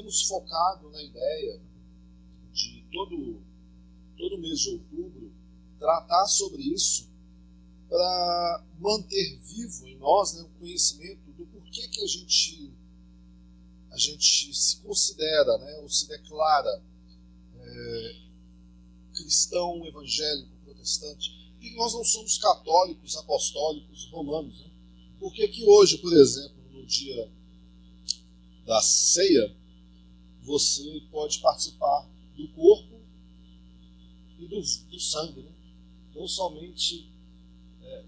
temos focado na ideia de todo mês de outubro tratar sobre isso para manter vivo em nós, né, o conhecimento do porquê que a gente se considera, né, ou se declara cristão, evangélico, protestante, e nós não somos católicos, apostólicos, romanos. Né? Por que que hoje, por exemplo, no dia da ceia, você pode participar do corpo e do sangue, né? Não somente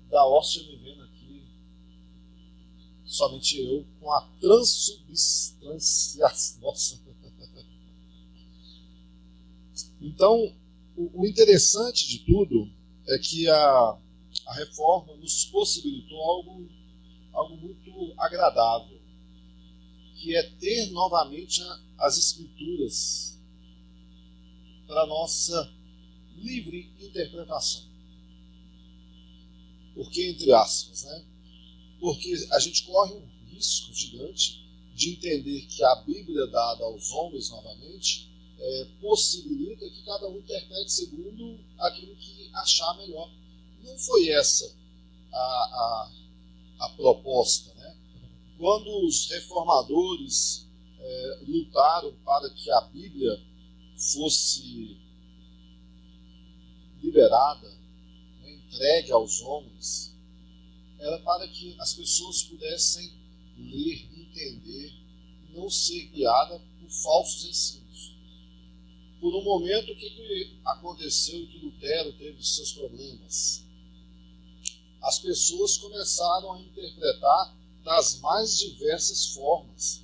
da hóstia, me vendo aqui, somente eu, com a transubstanciação. Nossa. Então, o interessante de tudo é que a reforma nos possibilitou algo muito agradável, que é ter novamente as Escrituras para nossa livre interpretação. Por que, entre aspas, né? Porque a gente corre um risco gigante de entender que a Bíblia dada aos homens novamente possibilita que cada um interprete segundo aquilo que achar melhor. Não foi essa a proposta, né? Quando os reformadores lutaram para que a Bíblia fosse liberada, né, entregue aos homens, era para que as pessoas pudessem ler, entender, não ser guiada por falsos ensinos. Por um momento, o que aconteceu e que Lutero teve os seus problemas? As pessoas começaram a interpretar das mais diversas formas.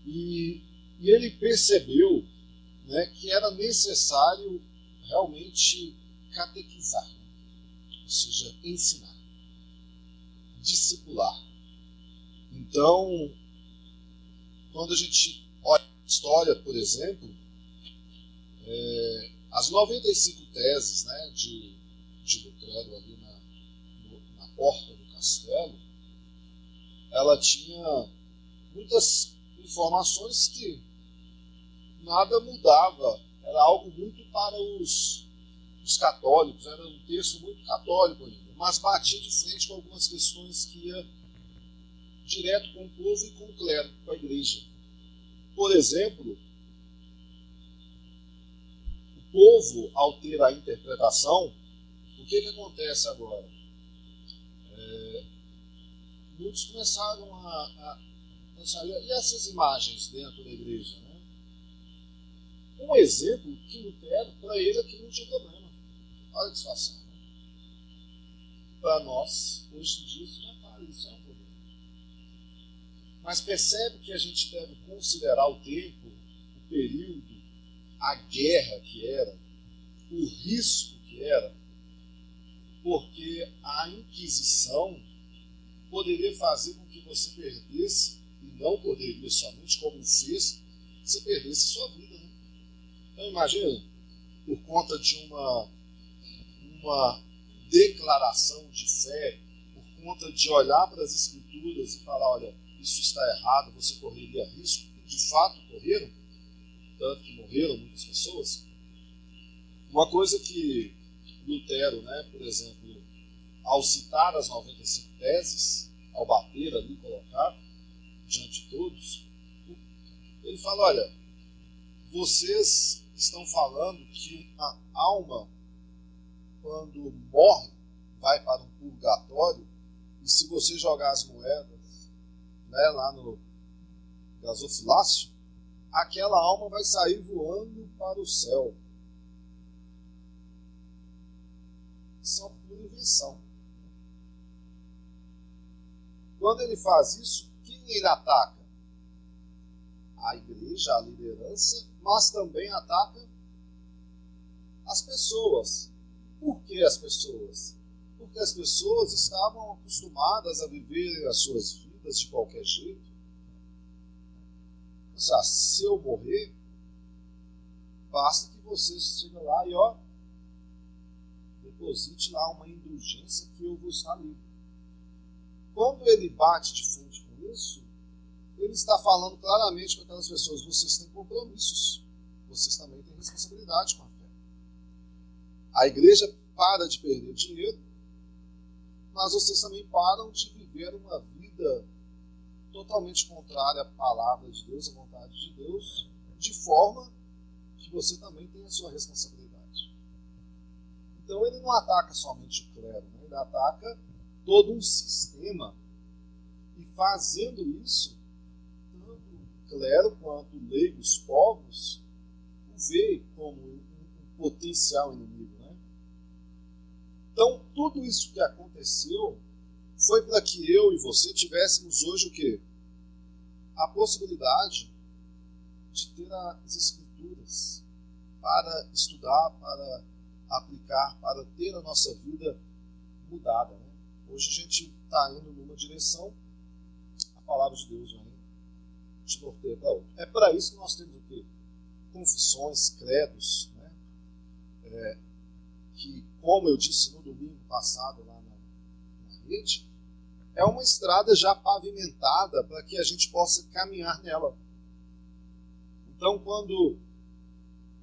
E ele percebeu, né, que era necessário realmente catequizar, ou seja, ensinar, discipular. Então, quando a gente olha a história, por exemplo, as 95 teses, né, de Lutero ali na porta do castelo, ela tinha muitas informações que nada mudava, era algo muito para os católicos, era um texto muito católico ainda, mas batia de frente com algumas questões que ia direto com o povo e com o clero, com a igreja. Por exemplo, o povo, ao ter a interpretação, o que acontece agora? Muitos começaram a pensar, e essas imagens dentro da igreja? Né? Um exemplo que Lutero, para ele, aqui não tinha problema. Olha a situação. Para nós, hoje em dia, isso já está, isso é um problema. Mas percebe que a gente deve considerar o tempo, o período, a guerra que era, o risco que era, porque a Inquisição poderia fazer com que você perdesse, e não poderia somente como fez, você perdesse sua vida. Né? Então imagina, por conta de uma declaração de fé, por conta de olhar para as Escrituras e falar, olha, isso está errado, você correria risco, e de fato correram, tanto que morreram muitas pessoas. Uma coisa que Lutero, né, por exemplo, ao citar as 95 teses, ao bater ali, colocar diante de todos, ele fala, olha, vocês estão falando que uma alma, quando morre, vai para um purgatório, e se você jogar as moedas, né, lá no gasofilácio, aquela alma vai sair voando para o céu. Isso é uma pura invenção. Quando ele faz isso, quem ele ataca? A igreja, a liderança, mas também ataca as pessoas. Por que as pessoas? Porque as pessoas estavam acostumadas a viver as suas vidas de qualquer jeito. Ou seja, se eu morrer, basta que você chegue lá e deposite lá uma indulgência que eu vou estar livre. Quando ele bate de frente com isso, ele está falando claramente para aquelas pessoas: vocês têm compromissos, vocês também têm responsabilidade com a fé. A igreja para de perder dinheiro, mas vocês também param de viver uma vida totalmente contrária à palavra de Deus, à vontade de Deus, de forma que você também tem a sua responsabilidade. Então ele não ataca somente o clero, né? Ele ataca todo um sistema, e fazendo isso, tanto o clero quanto o leigo, os povos, o vê como um potencial inimigo, né? Então tudo isso que aconteceu foi para que eu e você tivéssemos hoje o quê? A possibilidade de ter as Escrituras para estudar, para aplicar, para ter a nossa vida mudada, né? Hoje a gente está indo numa direção, a palavra de Deus vem te norteia para outra. É para isso que nós temos o quê? Confissões, credos, né? Que, como eu disse no domingo passado lá na rede, é uma estrada já pavimentada para que a gente possa caminhar nela. Então, quando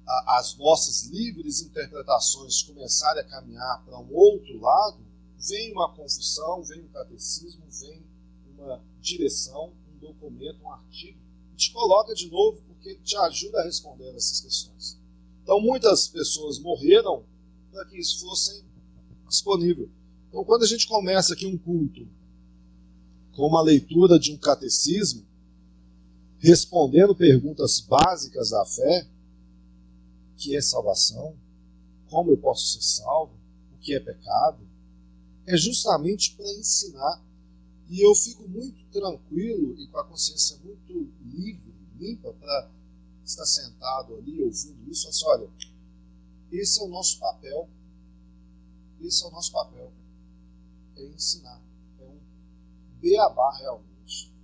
as nossas livres interpretações começarem a caminhar para um outro lado, vem uma confissão, vem um catecismo, vem uma direção, um documento, um artigo, e te coloca de novo, porque ele te ajuda a responder essas questões. Então, muitas pessoas morreram para que isso fosse disponível. Então, quando a gente começa aqui um culto com uma leitura de um catecismo, respondendo perguntas básicas da fé, o que é salvação, como eu posso ser salvo, o que é pecado, é justamente para ensinar. E eu fico muito tranquilo e com a consciência muito livre, limpa, para estar sentado ali ouvindo isso. Assim, olha, esse é o nosso papel. Esse é o nosso papel. É ensinar. É um beabá realmente.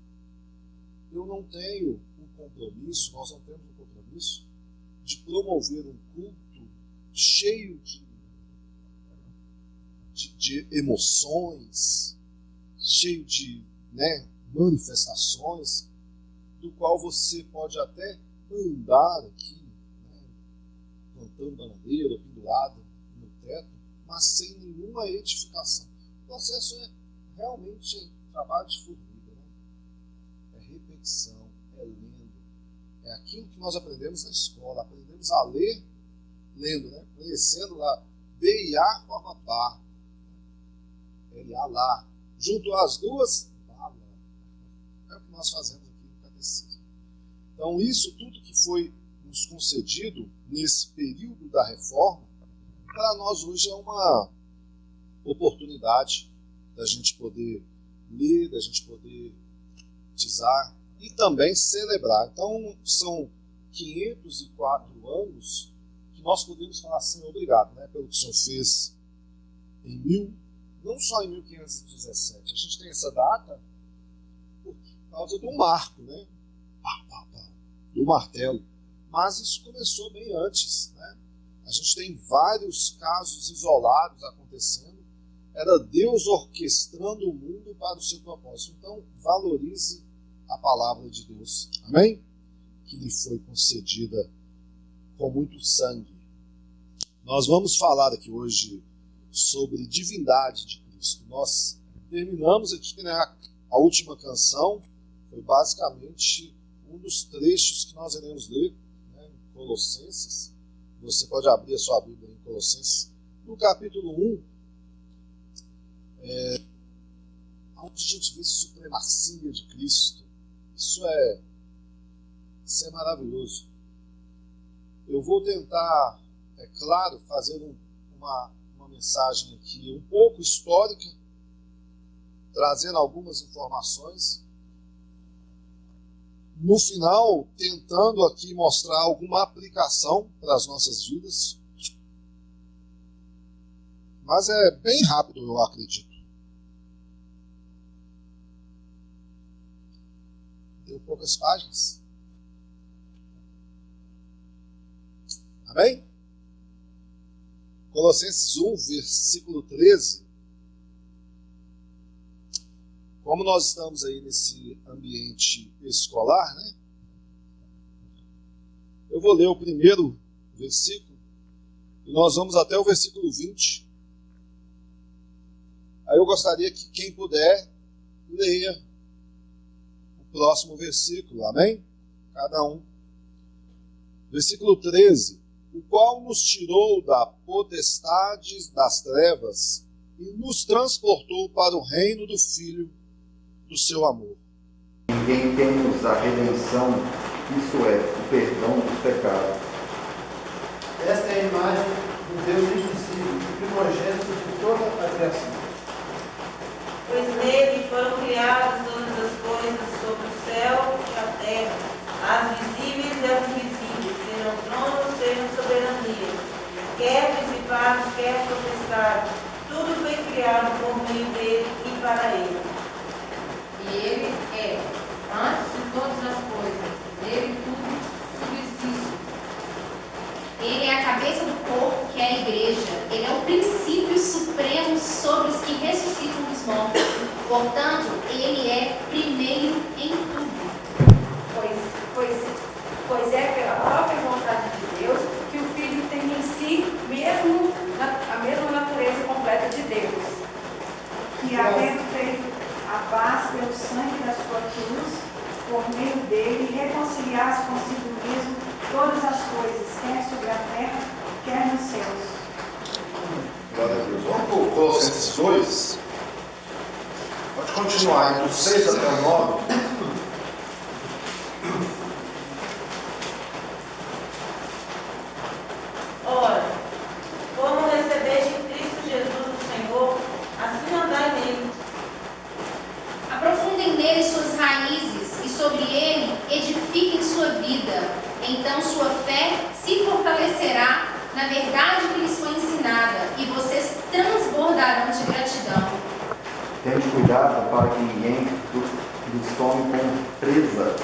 Eu não tenho um compromisso, nós não temos um compromisso de promover um culto cheio de emoções, cheio de manifestações, do qual você pode até andar aqui, plantando bananeira, pendurado no teto, mas sem nenhuma edificação. O processo é realmente trabalho de formiga, né? É repetição, é lendo, é aquilo que nós aprendemos na escola, aprendemos a ler lendo, né? Conhecendo lá, B-I-A forma bar, L-A lá, junto às duas, bala. É o que nós fazemos aqui no catecismo. Então isso tudo que foi nos concedido nesse período da reforma, para nós hoje é uma oportunidade da gente poder ler, da gente poder batizar e também celebrar. Então são 504 anos que nós podemos falar assim, obrigado, né, pelo que o Senhor fez não só em 1517. A gente tem essa data por causa do marco, né? Do martelo. Mas isso começou bem antes, né? A gente tem vários casos isolados acontecendo. Era Deus orquestrando o mundo para o seu propósito. Então, valorize a palavra de Deus. Amém? Que lhe foi concedida com muito sangue. Nós vamos falar aqui hoje sobre divindade de Cristo. Nós terminamos aqui, né, a última canção, foi basicamente um dos trechos que nós iremos ler, né, em Colossenses. Você pode abrir a sua Bíblia em Colossenses, no capítulo 1, onde a gente vê supremacia de Cristo. Isso é maravilhoso. Eu vou tentar, é claro, fazer uma mensagem aqui um pouco histórica, trazendo algumas informações. No final, tentando aqui mostrar alguma aplicação para as nossas vidas. Mas é bem rápido, eu acredito. Deu poucas páginas. Amém? Colossenses 1, versículo 13. Como nós estamos aí nesse ambiente escolar, né? Eu vou ler o primeiro versículo e nós vamos até o versículo 20. Aí eu gostaria que quem puder leia o próximo versículo, amém? Cada um. Versículo 13. O qual nos tirou da potestade das trevas e nos transportou para o reino do Filho do seu amor. Em quem temos a redenção, isso é, o perdão dos pecados. Esta é a imagem do Deus invisível, o primogênito de toda a criação. Pois nele foram criadas todas as coisas sobre o céu e a terra, as visíveis e as invisíveis, sejam tronos, sejam soberanias, quer principados, quer potestades, tudo foi criado por meio dele e para ele. E ele é, antes de todas as coisas, nele tudo subsiste. Ele é a cabeça do corpo, que é a igreja. Ele é o princípio supremo sobre os que ressuscitam dos mortos. Portanto, ele é primeiro em tudo. Pois é pela própria vontade de Deus que o Filho tem em si a mesma natureza completa de Deus. Que, havendo feito a paz pelo sangue da sua cruz, por meio dele, reconciliasse consigo mesmo todas as coisas, quer sobre a terra, quer nos céus. Glória a Deus. Vamos para o Colossenses 2. Pode continuar, do 6 até o 9. Ora, como recebeste Cristo Jesus o Senhor, assim andai nele. Aprofundem nele suas raízes e sobre ele edifiquem sua vida. Então sua fé se fortalecerá na verdade que lhes foi ensinada e vocês transbordarão de gratidão. Tende cuidado para que ninguém os tome como presa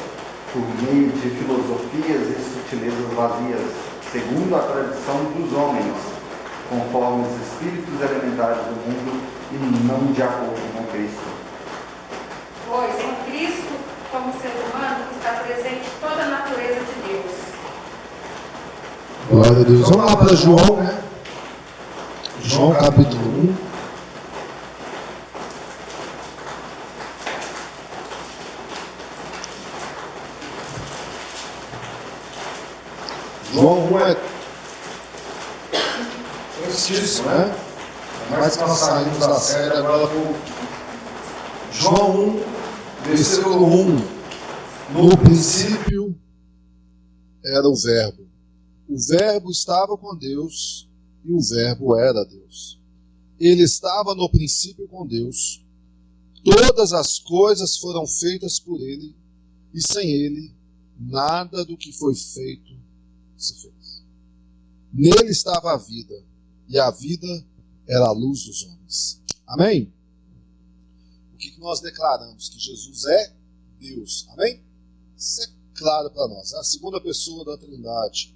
por meio de filosofias e sutilezas vazias, segundo a tradição dos homens, conforme os espíritos elementares do mundo e não de acordo com Cristo. Pois em Cristo, como ser humano, está presente toda a natureza de Deus. Glória a Deus. Vamos lá para João, né? João capítulo 1. João 1 é conhecidíssimo, né? Mas nós saímos da série agora para João 1, versículo 1. No princípio era o Verbo. O Verbo estava com Deus e o Verbo era Deus. Ele estava no princípio com Deus. Todas as coisas foram feitas por ele e sem ele nada do que foi feito se fez. Nele estava a vida e a vida era a luz dos homens. Amém? O que nós declaramos? Que Jesus é Deus. Amém? Isso é claro para nós. A segunda pessoa da Trindade.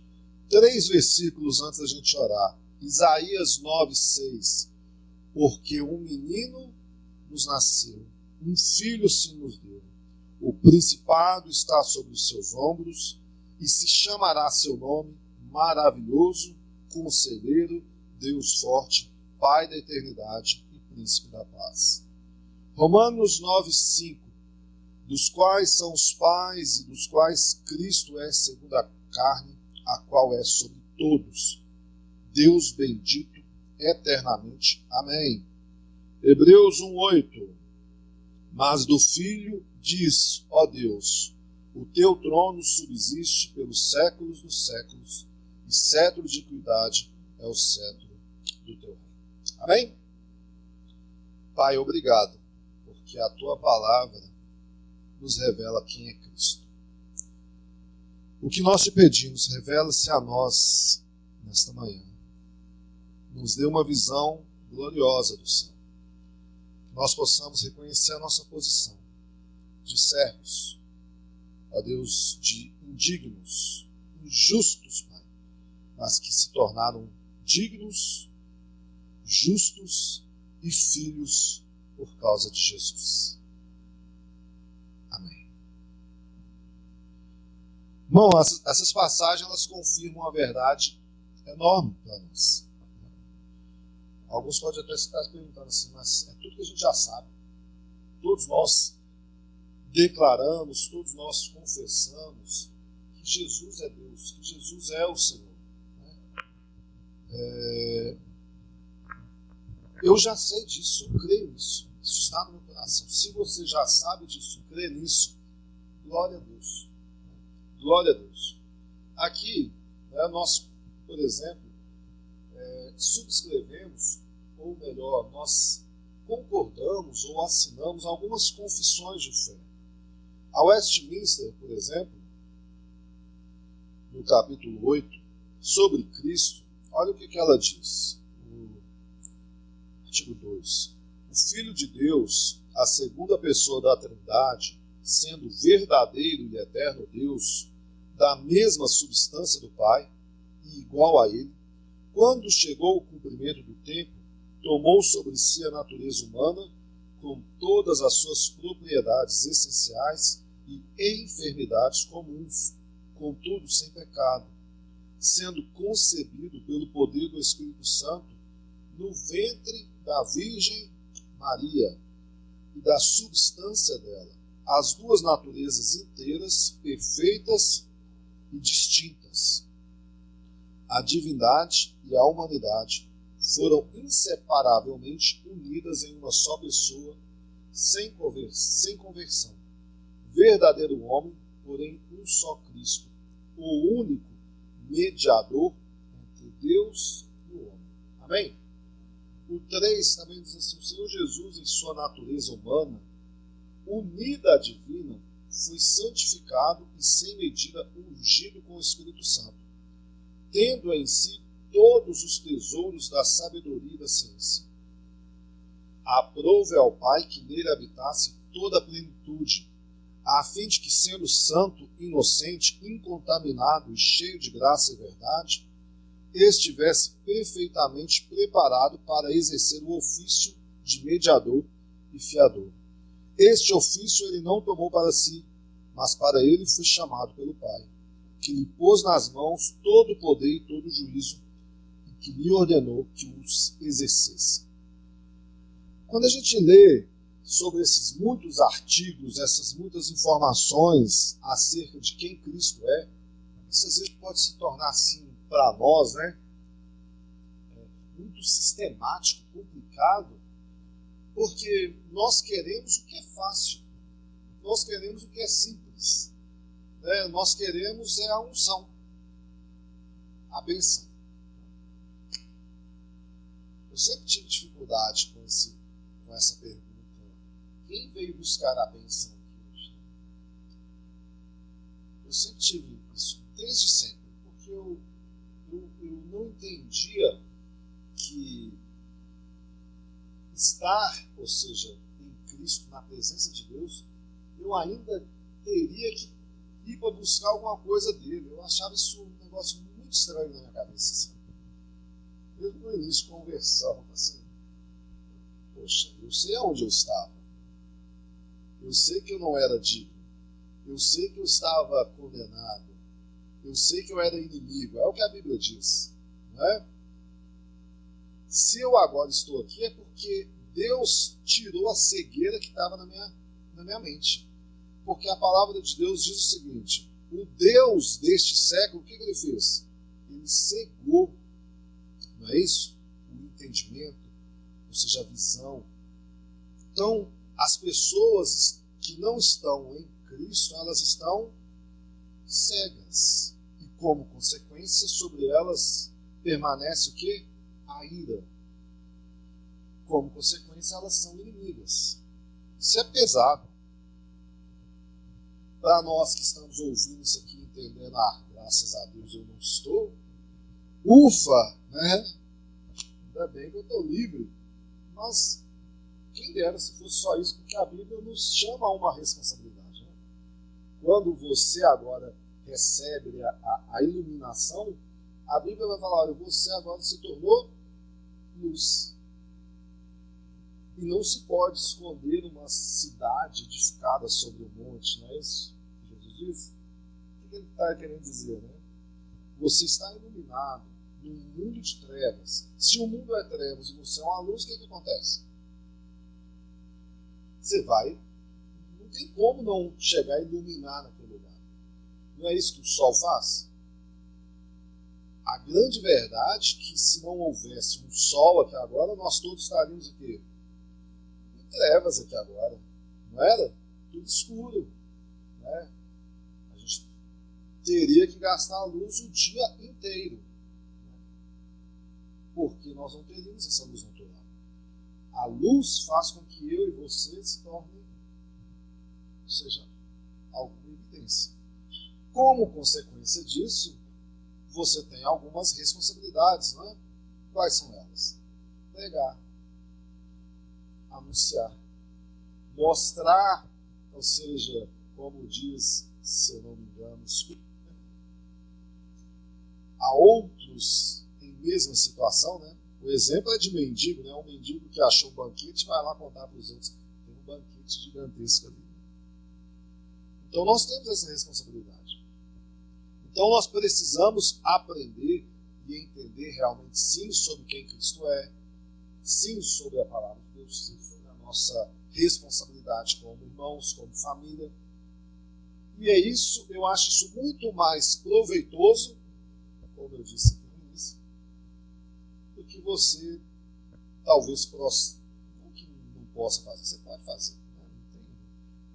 3 versículos antes da gente orar. Isaías 9:6. Porque um menino nos nasceu, um filho se nos deu. O principado está sobre os seus ombros e se chamará seu nome Maravilhoso, Conselheiro, Deus Forte, Pai da Eternidade e Príncipe da Paz. Romanos 9:5. Dos quais são os pais e dos quais Cristo é segundo a carne, a qual é sobre todos. Deus bendito eternamente. Amém. Hebreus 1:8. Mas do Filho diz, ó Deus, o teu trono subsiste pelos séculos dos séculos, e cetro de equidade é o cetro do teu reino. Amém? Pai, obrigado, porque a tua palavra nos revela quem é Cristo. O que nós te pedimos, revela-se a nós nesta manhã. Nos dê uma visão gloriosa do céu. Que nós possamos reconhecer a nossa posição de servos, ó Deus, de indignos, injustos, Pai, mas que se tornaram dignos, justos e filhos por causa de Jesus. Bom, essas passagens elas confirmam uma verdade enorme para nós. Alguns podem até estar se perguntando assim, mas é tudo que a gente já sabe. Todos nós declaramos, todos nós confessamos que Jesus é Deus, que Jesus é o Senhor. Eu já sei disso, eu creio nisso. Isso está no meu coração. Se você já sabe disso, crê nisso, glória a Deus. Glória a Deus. Aqui, nós, por exemplo, subscrevemos, ou melhor, nós concordamos ou assinamos algumas confissões de fé. A Westminster, por exemplo, no capítulo 8, sobre Cristo, olha o que ela diz, no artigo 2. O Filho de Deus, a segunda pessoa da Trindade, sendo verdadeiro e eterno Deus, da mesma substância do Pai e igual a Ele, quando chegou o cumprimento do tempo, tomou sobre si a natureza humana com todas as suas propriedades essenciais e enfermidades comuns, contudo sem pecado, sendo concebido pelo poder do Espírito Santo no ventre da Virgem Maria e da substância dela, as duas naturezas inteiras, perfeitas e distintas. A divindade e a humanidade foram inseparavelmente unidas em uma só pessoa, sem conversão. Verdadeiro homem, porém um só Cristo, o único mediador entre Deus e o homem. Amém? O 3 também diz assim: o Senhor Jesus, em sua natureza humana, unida à divina, foi santificado e sem medida ungido com o Espírito Santo, tendo em si todos os tesouros da sabedoria e da ciência. Aprove ao Pai que nele habitasse toda a plenitude, a fim de que, sendo santo, inocente, incontaminado e cheio de graça e verdade, estivesse perfeitamente preparado para exercer o ofício de mediador e fiador. Este ofício ele não tomou para si, mas para ele foi chamado pelo Pai, que lhe pôs nas mãos todo o poder e todo o juízo, e que lhe ordenou que os exercesse. Quando a gente lê sobre esses muitos artigos, essas muitas informações acerca de quem Cristo é, isso às vezes pode se tornar assim para nós, muito sistemático, complicado, porque nós queremos o que é fácil, nós queremos o que é simples, nós queremos a unção, a bênção. Eu sempre tive dificuldade com essa pergunta. Quem veio buscar a bênção aqui hoje? Eu sempre tive isso, desde sempre, porque eu não entendia que estar, ou seja, em Cristo, na presença de Deus, eu ainda teria que ir para buscar alguma coisa dele. Eu achava isso um negócio muito estranho na minha cabeça. Assim. Mesmo no início de conversão, assim, poxa, eu sei aonde eu estava. Eu sei que eu não era digno. Eu sei que eu estava condenado. Eu sei que eu era inimigo. É o que a Bíblia diz. Não é? Se eu agora estou aqui é porque Deus tirou a cegueira que estava na minha mente. Porque a palavra de Deus diz o seguinte: o Deus deste século, o que ele fez? Ele cegou, não é isso? O entendimento, ou seja, a visão. Então, as pessoas que não estão em Cristo, elas estão cegas. E como consequência, sobre elas permanece o quê? A ira. Como consequência, elas são inimigas. Isso é pesado. Para nós que estamos ouvindo isso aqui, entendendo, graças a Deus eu não estou, ufa, né? Ainda bem que eu estou livre. Mas quem dera se fosse só isso, porque a Bíblia nos chama a uma responsabilidade. Né? Quando você agora recebe a iluminação, a Bíblia vai falar: olha, você agora se tornou luz. E não se pode esconder uma cidade edificada sobre o monte, não é isso que Jesus diz? O que ele está querendo dizer, né? Você está iluminado num mundo de trevas. Se o mundo é trevas e você é uma luz, o que acontece? Você vai, não tem como não chegar a iluminar naquele lugar. Não é isso que o sol faz? A grande verdade é que se não houvesse um sol aqui agora, nós todos estaríamos aqui em trevas aqui agora. Não era? Tudo escuro. Né? A gente teria que gastar a luz o dia inteiro. Porque nós não teríamos essa luz natural. A luz faz com que eu e você se tornem, ou seja, alguma evidência. Como consequência disso, você tem algumas responsabilidades, não é? Quais são elas? Pregar, anunciar, mostrar, ou seja, como diz, se eu não me engano, a outros em mesma situação, né? O exemplo é de mendigo, né? Um mendigo que achou um banquete vai lá contar para os outros. Tem um banquete gigantesco ali. Então nós temos essa responsabilidade. Então nós precisamos aprender e entender realmente sim sobre quem Cristo é, sim sobre a palavra de Deus, sim sobre a nossa responsabilidade como irmãos, como família. E é isso, eu acho isso muito mais proveitoso, como eu disse aqui no início, do que você talvez não que não possa fazer, você pode fazer, né? Não tem,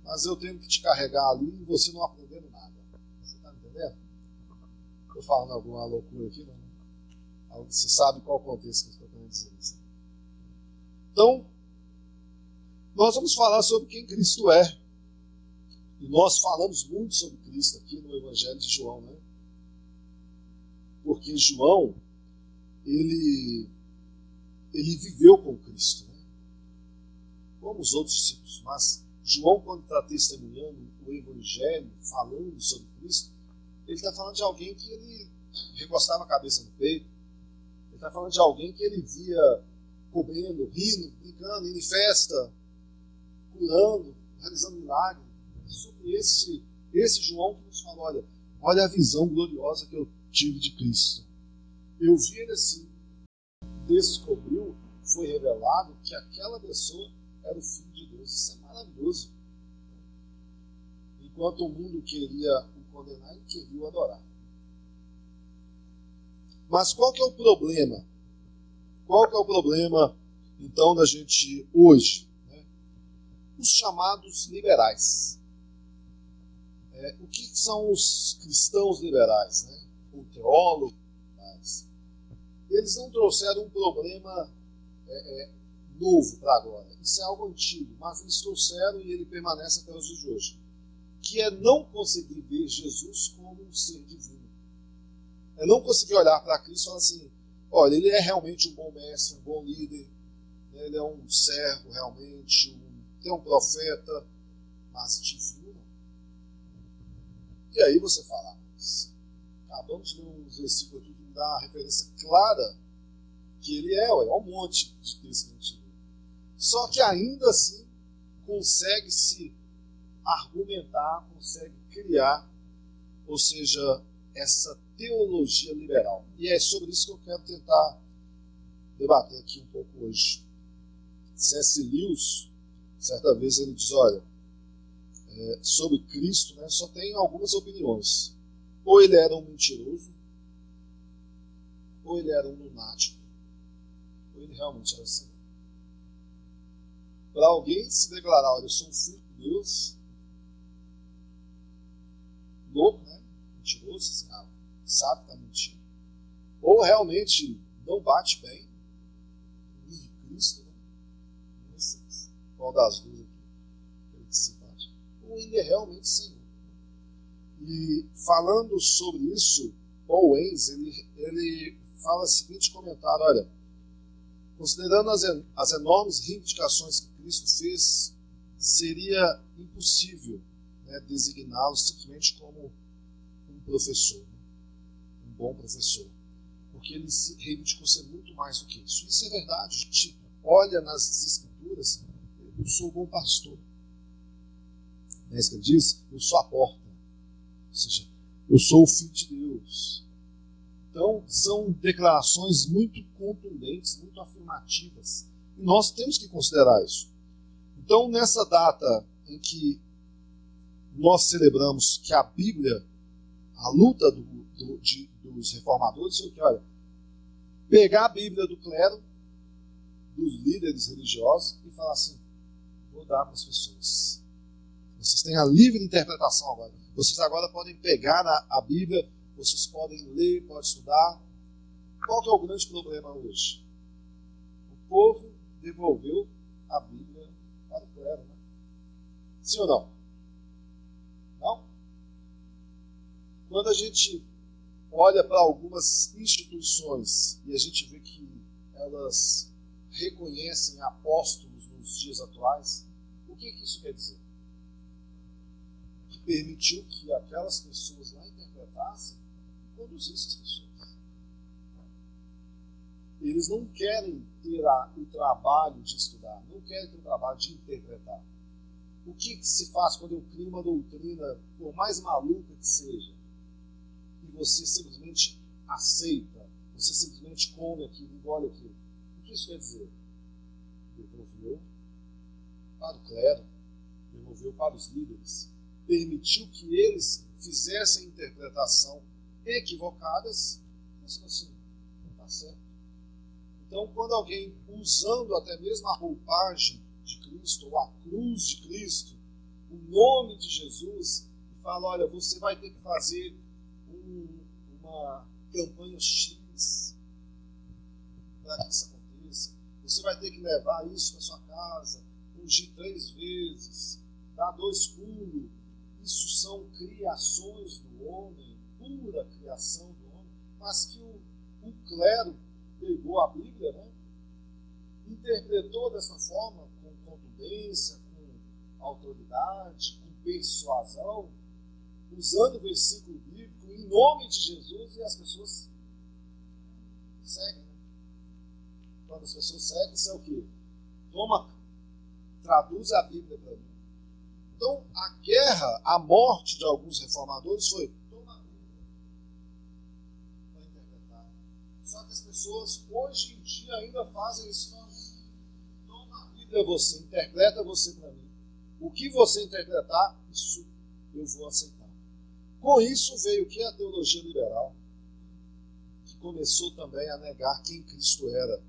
mas eu tenho que te carregar ali e você não aprendendo nada. Você está entendendo? Estou falando alguma loucura aqui, não? Você sabe qual o contexto que eu estou querendo dizer isso. Então, nós vamos falar sobre quem Cristo é. E nós falamos muito sobre Cristo aqui no Evangelho de João, né? Porque João, ele viveu com Cristo, né? Como os outros discípulos, mas João, quando está testemunhando o Evangelho, falando sobre Cristo, ele está falando de alguém que ele recostava a cabeça no peito, ele está falando de alguém que ele via comendo, rindo, brincando, indo em festa, curando, realizando milagres. Sobre esse João que nos fala, olha a visão gloriosa que eu tive de Cristo. Eu vi ele assim, descobriu, foi revelado que aquela pessoa era o Filho de Deus. Isso é maravilhoso. Enquanto o mundo queria o condenar, ele queria o adorar. Mas qual que é o problema? Qual que é o problema, então, da gente hoje? Né? Os chamados liberais. O que são os cristãos liberais, né? Ou teólogos liberais? Eles não trouxeram um problema novo para agora. Isso é algo antigo, mas eles trouxeram e ele permanece até os dias de hoje. Que é não conseguir ver Jesus como um ser divino. É não conseguir olhar para Cristo e falar assim, olha, ele é realmente um bom mestre, um bom líder, né? Ele é um servo realmente, tem um profeta, mas divino. E aí você fala, acabamos de ler uns versículos aqui que me dá uma referência clara que ele é um monte de texto que a gente lê. Só que ainda assim consegue se argumentar, consegue criar, ou seja, essa teologia liberal. E é sobre isso que eu quero tentar debater aqui um pouco hoje. C.S. Lewis, certa vez ele diz, olha, sobre Cristo, né, só tem algumas opiniões. Ou ele era um mentiroso, ou ele era um lunático, ou ele realmente era assim. Para alguém se declarar, olha, eu sou um filho de Deus, louco, né? Mentiroso, assim, sabe que está mentindo. Ou realmente não bate bem, filho de Cristo, né? Não sei qual das duas aqui ele se bate. Ou ele é realmente Senhor. E falando sobre isso, Paul Enns, ele fala o seguinte comentário, olha, considerando as enormes reivindicações que Cristo fez, seria impossível, né, designá-lo simplesmente como um professor, né, um bom professor, porque ele se reivindicou ser muito mais do que isso. Isso é verdade, a gente olha nas Escrituras, eu sou um bom pastor. É isso que ele diz, eu sou a porta. Ou seja, Eu sou o Filho de Deus. Então, são declarações muito contundentes, muito afirmativas. E nós temos que considerar isso. Então, nessa data em que nós celebramos que a Bíblia, a luta dos reformadores, foi que, olha, pegar a Bíblia do clero, dos líderes religiosos, e falar assim, vou dar para as pessoas. Vocês têm a livre interpretação agora. Vocês agora podem pegar a Bíblia, vocês podem ler, podem estudar. Qual que é o grande problema hoje? O povo devolveu a Bíblia para o clero, né? Sim ou não? Não? Quando a gente olha para algumas instituições e a gente vê que elas reconhecem apóstolos nos dias atuais, o que isso quer dizer? Que permitiu que aquelas pessoas lá interpretassem e conduzissem as pessoas. Eles não querem ter o trabalho de estudar, não querem ter o trabalho de interpretar. O que se faz quando eu crio uma doutrina, por mais maluca que seja, e você simplesmente aceita, você simplesmente come aquilo, engole aquilo? O que isso quer dizer? Devolveu para o clero, devolveu para os líderes, permitiu que eles fizessem interpretação equivocadas, mas assim, não está certo. Então, quando alguém, usando até mesmo a roupagem de Cristo, ou a cruz de Cristo, o nome de Jesus, e fala, olha, você vai ter que fazer uma campanha X para que isso aconteça, você vai ter que levar isso para sua casa, ungir 3 vezes, dar 2 pulos, isso são criações do homem, pura criação do homem, mas que o clero pegou a Bíblia, né? Interpretou dessa forma, com contundência, com autoridade, com persuasão, usando o versículo bíblico em nome de Jesus, e as pessoas seguem. Né? Quando as pessoas seguem, isso é o quê? Toma, traduz a Bíblia para mim. Então, a guerra, a morte de alguns reformadores foi: toma a Bíblia para interpretar. Só que as pessoas, hoje em dia, ainda fazem isso. Não, toma a Bíblia você, interpreta você para mim. O que você interpretar, isso eu vou aceitar. Com isso veio o que é a teologia liberal, que começou também a negar quem Cristo era.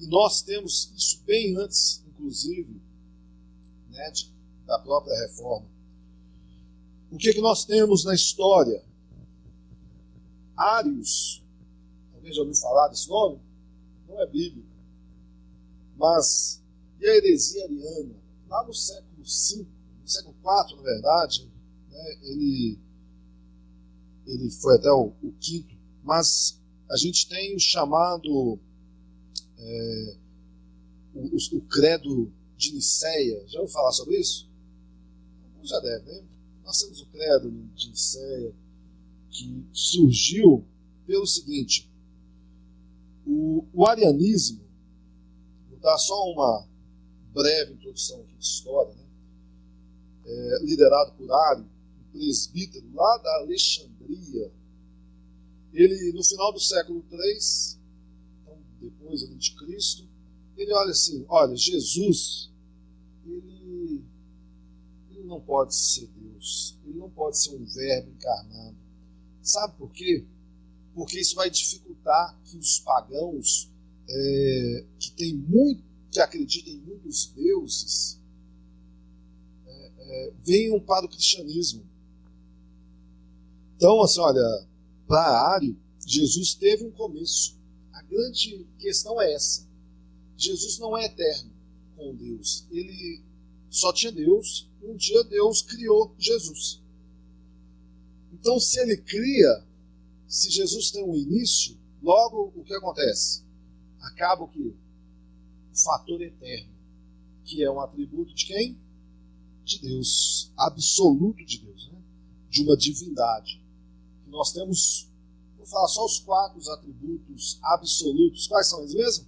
E nós temos isso bem antes, inclusive, né, da própria reforma. O que nós temos na história? Ários. Alguém já ouviu falar desse nome? Não é bíblico. Mas, e a heresia ariana? Lá no século V, no século IV, na verdade, né, ele foi até o V, mas a gente tem o chamado o credo de Nicéia. Já ouviu falar sobre isso? Já deve, né? Nós temos o credo de Nicéia, que surgiu pelo seguinte: o arianismo, vou dar só uma breve introdução aqui de história, né? Liderado por Ário, um presbítero lá da Alexandria. Ele, no final do século III, então depois ali de Cristo, ele olha assim, olha, Jesus, ele não pode ser Deus, ele não pode ser um verbo encarnado. Sabe por quê? Porque isso vai dificultar que os pagãos, que acreditam em muitos deuses, venham para o cristianismo. Então, assim, olha, para Ário, Jesus teve um começo. A grande questão é essa. Jesus não é eterno com Deus. Ele só tinha Deus. Um dia Deus criou Jesus. Então, se ele cria, se Jesus tem um início, logo o que acontece? Acaba o quê? O fator eterno, que é um atributo de quem? De Deus, absoluto de Deus, né? De uma divindade. Nós temos, vou falar só os 4 atributos absolutos. Quais são eles mesmo?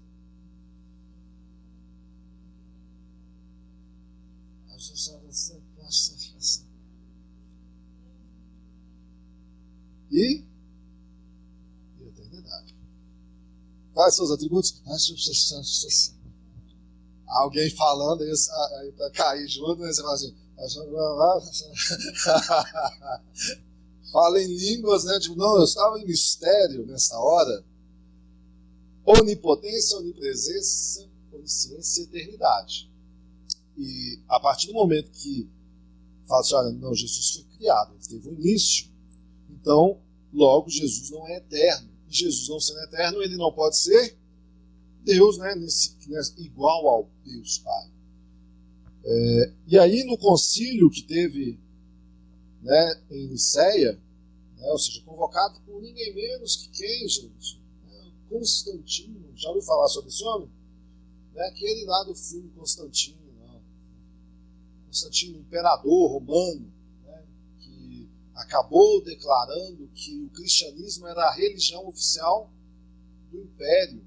e eternidade. Quais são os atributos? Alguém falando, aí para cair junto, né, você fala assim, fala em línguas, né? Tipo, não, eu estava em mistério nessa hora. Onipotência, onipresença, onisciência e eternidade. E a partir do momento que fala assim, olha, não, Jesus foi criado, ele teve um início, então, logo, Jesus não é eterno. E Jesus não sendo eterno, ele não pode ser Deus, né? Igual ao Deus Pai. E aí, no concílio que teve, né, em Niceia, né, ou seja, convocado por ninguém menos que quem, gente? Constantino. Já ouviu falar sobre esse homem? Não é aquele lá do filme Constantino, não. Constantino, imperador romano, né, que acabou declarando que o cristianismo era a religião oficial do império.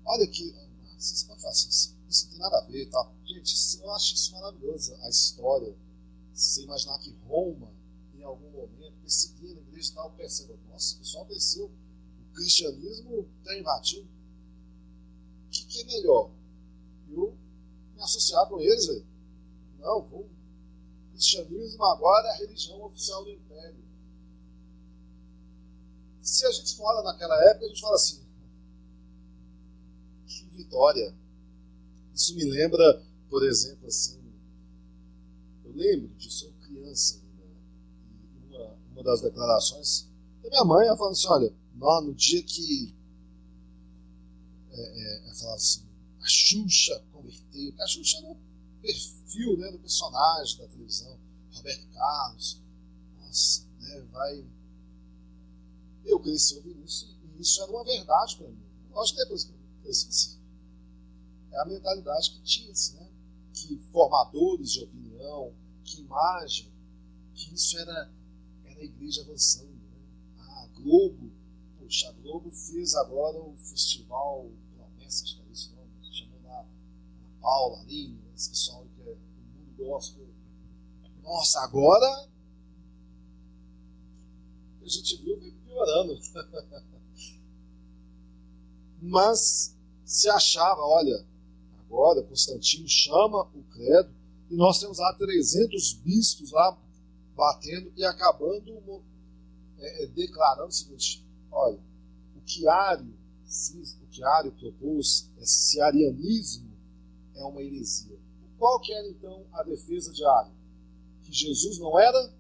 Olha que, vocês podem falar assim, isso não tem nada a ver, tá? Gente, eu acho isso maravilhoso, a história. Você imaginar que Roma, em algum momento, perseguindo a igreja e tal, perceba, nossa, o pessoal desceu, o cristianismo está invadindo. O que é melhor? Eu me associar com eles, velho? Não, o cristianismo agora é a religião oficial do império. Se a gente mora naquela época, a gente fala assim, que vitória. Isso me lembra, por exemplo, assim, eu lembro disso, eu criança ainda, e uma das declarações da minha mãe, ela falando assim, olha, no dia que ela falava assim, a Xuxa converteu, a Xuxa era o perfil, né, do personagem da televisão, Roberto Carlos, nossa, né, vai... Eu cresci ouvindo isso, e isso era uma verdade para mim. Lógico que depois que eu cresci assim, é a mentalidade que tinha-se, né? Que formadores de opinião, que imagem, que isso era a igreja avançando. Né? A Globo, poxa, a Globo fez agora o festival Promessa, acho que era isso, não? Chamou a Paula, a Aline, esse pessoal que é do mundo gospel. Nossa, agora a gente viu que piorando. Mas se achava, olha, agora Constantino chama o credo e nós temos lá 300 bispos lá batendo e acabando declarando o seguinte, olha, o que Ario propôs, esse arianismo, é uma heresia. Qual que era então a defesa de Ario? Que Jesus não era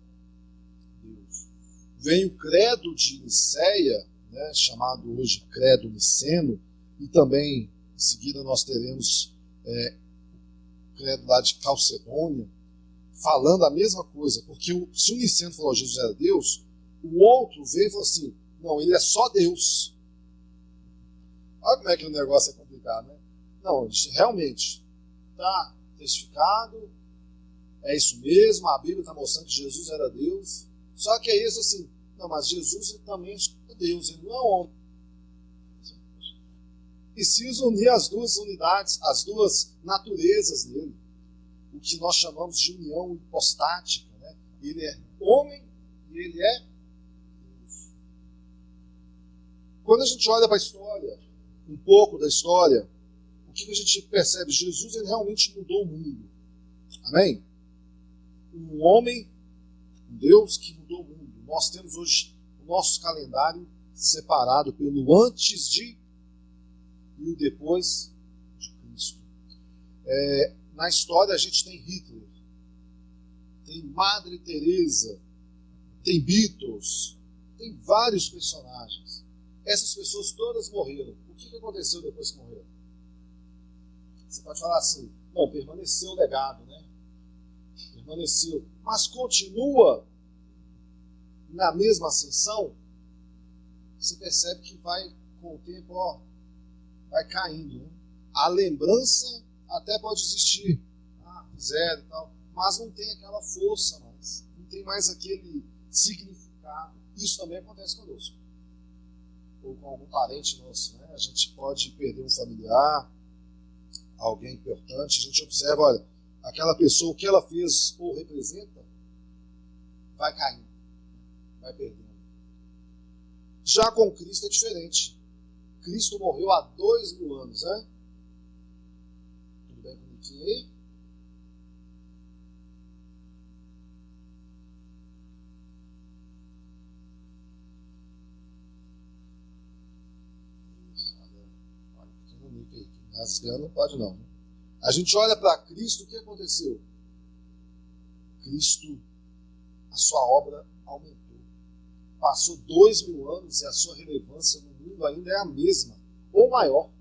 Deus. Vem o credo de Niceia, né, chamado hoje credo niceno, e também em seguida nós teremos o credo lá de Calcedônia, falando a mesma coisa, porque se o niceno falou que Jesus era Deus, o outro veio e falou assim, não, ele é só Deus. Olha como é que o negócio é complicado, né? Não, realmente, está testificado, é isso mesmo, a Bíblia está mostrando que Jesus era Deus, só que é isso assim, não, mas Jesus também é Deus, ele não é homem. Precisa unir as duas unidades, as duas naturezas nele, o que nós chamamos de união hipostática, né? Ele é homem e ele é Deus. Quando a gente olha para a história, um pouco da história, o que a gente percebe? Jesus, ele realmente mudou o mundo. Amém? Um homem, um Deus que mudou o mundo. Nós temos hoje o nosso calendário separado pelo antes de e o depois de Cristo. Na história a gente tem Hitler, tem Madre Teresa, tem Beatles, tem vários personagens. Essas pessoas todas morreram. O que aconteceu depois que morreram? Você pode falar assim, não, permaneceu o legado, né? Permaneceu, mas continua na mesma ascensão. Você percebe que vai, com o tempo, vai caindo, né? A lembrança até pode existir, fizeram e tal, mas não tem aquela força mais, não tem mais aquele significado. Isso também acontece conosco, ou com algum parente nosso, né? A gente pode perder um familiar, alguém importante, a gente observa, olha, aquela pessoa, o que ela fez ou representa, vai caindo, vai perdendo. Já com Cristo é diferente. Cristo morreu há 2000 anos, né? Tudo bem com o Niquinho aí? Olha o pequeno Nick aí, que rasgando não pode não. A gente olha para Cristo, o que aconteceu? Cristo, a sua obra aumentou. Passou 2000 anos e a sua relevância no mundo ainda é a mesma, ou maior.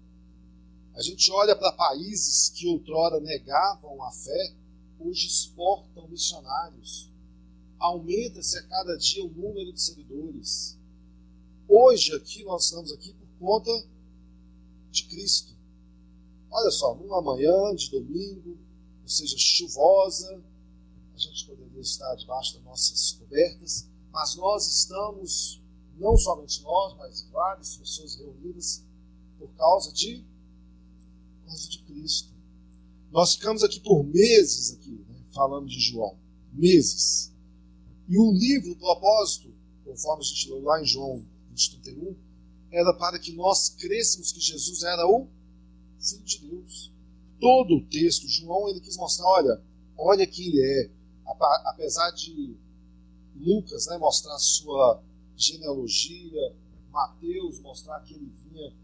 A gente olha para países que outrora negavam a fé, hoje exportam missionários. Aumenta-se a cada dia o número de seguidores. Hoje aqui, nós estamos aqui por conta de Cristo. Olha só, numa manhã de domingo, ou seja, chuvosa, a gente poderia estar debaixo das nossas cobertas, mas nós estamos, não somente nós, mas várias pessoas reunidas por causa de Cristo. Nós ficamos aqui por meses, falando de João. Meses. E o livro, o propósito, conforme a gente leu lá em João 20:31, era para que nós crêssemos que Jesus era o Filho de Deus. Todo o texto, João, ele quis mostrar, olha quem ele é. Apesar de Lucas, mostrar a sua genealogia, Mateus mostrar que ele vinha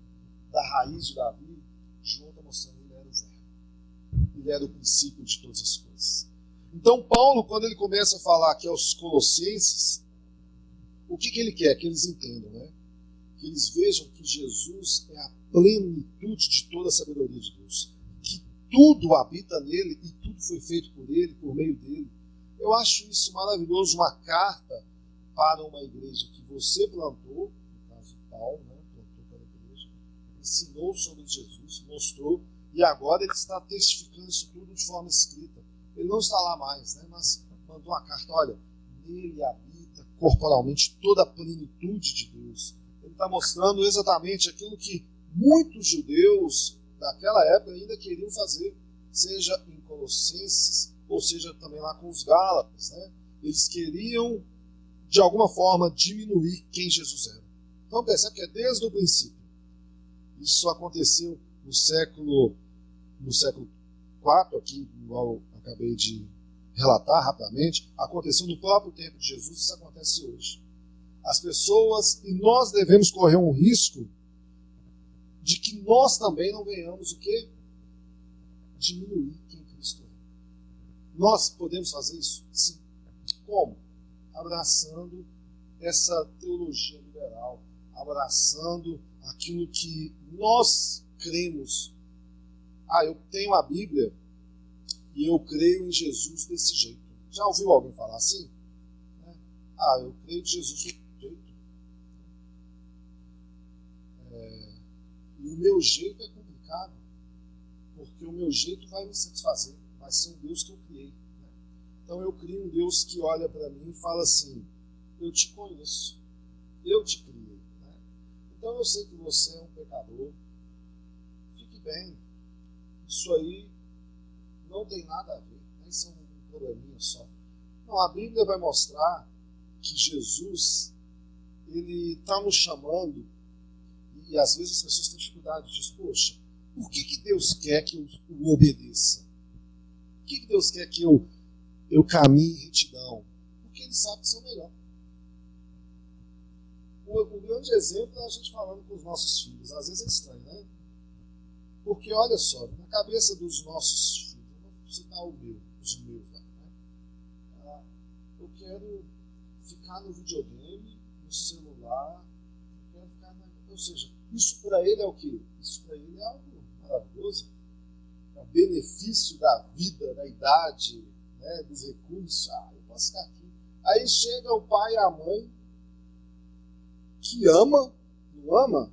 da raiz de Davi, João está mostrando que ele era o verbo. Ele era o princípio de todas as coisas. Então Paulo, quando ele começa a falar aqui aos Colossenses, o que ele quer? Que eles entendam, que eles vejam que Jesus é a plenitude de toda a sabedoria de Deus, que tudo habita nele e tudo foi feito por ele, por meio dele. Eu acho isso maravilhoso, uma carta para uma igreja que você plantou, no caso Paulo, plantou para a igreja, ensinou sobre Jesus, mostrou, e agora ele está testificando isso tudo de forma escrita. Ele não está lá mais, mas mandou uma carta, nele habita corporalmente toda a plenitude de Deus. Ele está mostrando exatamente aquilo que muitos judeus daquela época ainda queriam fazer, seja em Colossenses, ou seja, também lá com os Gálatas. Eles queriam, de alguma forma, diminuir quem Jesus era. Então percebe que é desde o princípio. Isso aconteceu no século IV, aqui, igual eu acabei de relatar rapidamente, aconteceu no próprio tempo de Jesus, isso acontece hoje. As pessoas, e nós devemos correr um risco de que nós também não venhamos o quê? Diminuir quem Cristo é. Nós podemos fazer isso? Sim. Como? Abraçando essa teologia liberal, abraçando aquilo que nós cremos. Eu tenho a Bíblia e eu creio em Jesus desse jeito. Já ouviu alguém falar assim? Eu creio em Jesus desse jeito. E o meu jeito é complicado, porque o meu jeito vai me satisfazer, vai ser um Deus que eu criei. Então eu crio um Deus que olha para mim e fala assim, eu te conheço, eu te criei. Então eu sei que você é um pecador, fique bem, isso aí não tem nada a ver, isso é um probleminha só. Não, a Bíblia vai mostrar que Jesus, ele está nos chamando, e às vezes as pessoas têm dificuldade disso. Poxa, por que Deus quer que eu o obedeça? Por que Deus quer que eu caminhe em retidão? Porque ele sabe que sou melhor. O grande exemplo é a gente falando com os nossos filhos. Às vezes é estranho, Porque olha só, na cabeça dos nossos filhos, eu vou citar os meus, eu quero ficar no videogame, no celular, eu quero ficar ou seja, isso para ele é o quê? Isso para ele é algo maravilhoso. É o benefício da vida, da idade, dos recursos. Eu posso ficar aqui. Aí chega o pai e a mãe que ama, não ama?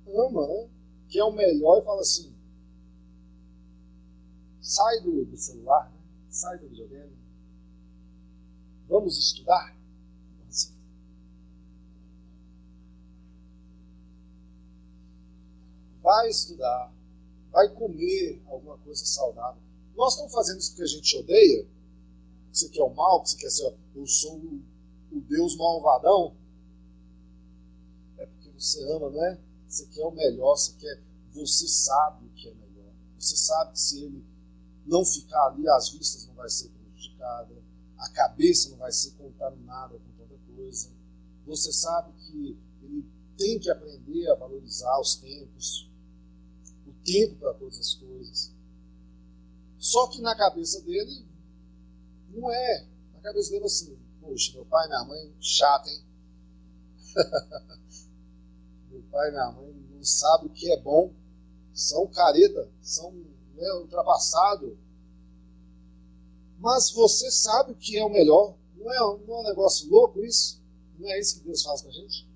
Ama, que é o melhor, e fala assim, sai do celular, sai do videogame, vamos estudar. Vai estudar, vai comer alguma coisa saudável. Nós estamos fazendo isso porque a gente odeia, que você quer o mal, que você quer ser, eu sou o Deus malvadão. É Você ama, não é? Você quer o melhor, você sabe o que é melhor. Você sabe que se ele não ficar ali, as vistas não vai ser prejudicada, a cabeça não vai ser contaminada com tanta coisa. Você sabe que ele tem que aprender a valorizar os tempos, o tempo para todas as coisas. Só que na cabeça dele, não é. Na cabeça dele assim, poxa, meu pai e minha mãe, chato, hein? Meu pai e minha mãe não sabem o que é bom, são careta, são ultrapassados. Mas você sabe o que é o melhor. Não é um negócio louco isso? Não é isso que Deus faz com a gente?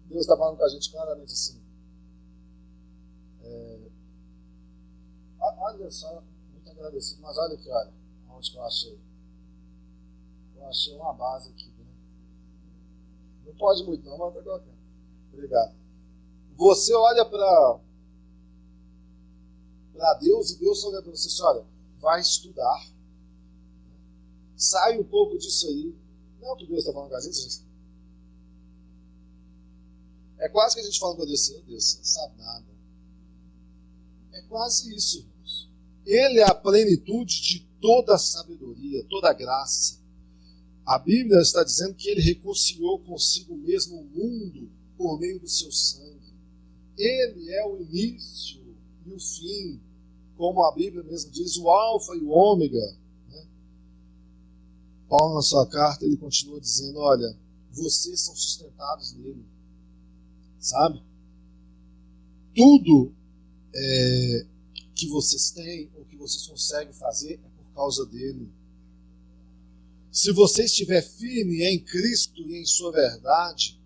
Deus está falando com a gente claramente assim. Olha só, muito agradecido, mas olha aqui, olha, onde que eu achei. Eu achei uma base aqui, né? Não pode muito não, mas eu estou colocando. Obrigado. Você olha para Deus e Deus olha para você e olha, vai estudar. Sai um pouco disso aí. Não é o que Deus está falando com a gente. É quase que a gente fala para Deus assim, Deus, você não sabe nada. É quase isso, irmãos. Ele é a plenitude de toda a sabedoria, toda a graça. A Bíblia está dizendo que ele reconciliou consigo mesmo o mundo por meio do seu sangue. Ele é o início e o fim, como a Bíblia mesmo diz, o alfa e o ômega. Né? Paulo, na sua carta, ele continua dizendo, olha, vocês são sustentados nele. Sabe? Tudo que vocês têm ou que vocês conseguem fazer é por causa dele. Se você estiver firme em Cristo e em sua verdade,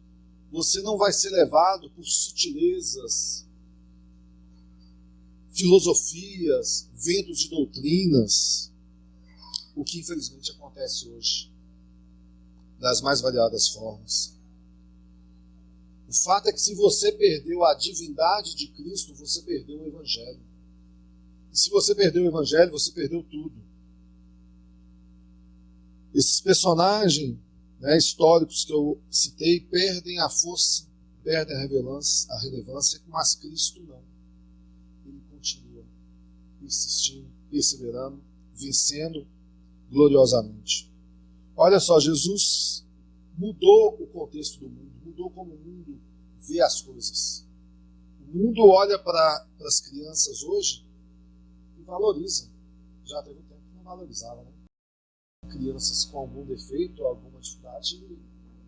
você não vai ser levado por sutilezas, filosofias, ventos de doutrinas, o que infelizmente acontece hoje, das mais variadas formas. O fato é que se você perdeu a divindade de Cristo, você perdeu o Evangelho. E se você perdeu o Evangelho, você perdeu tudo. Esses personagens históricos que eu citei perdem a força, perdem a relevância, mas Cristo não. Ele continua persistindo, perseverando, vencendo gloriosamente. Olha só, Jesus mudou o contexto do mundo, mudou como o mundo vê as coisas. O mundo olha para as crianças hoje e valoriza. Já teve um tempo que não valorizava, né? Crianças com algum defeito, alguma dificuldade,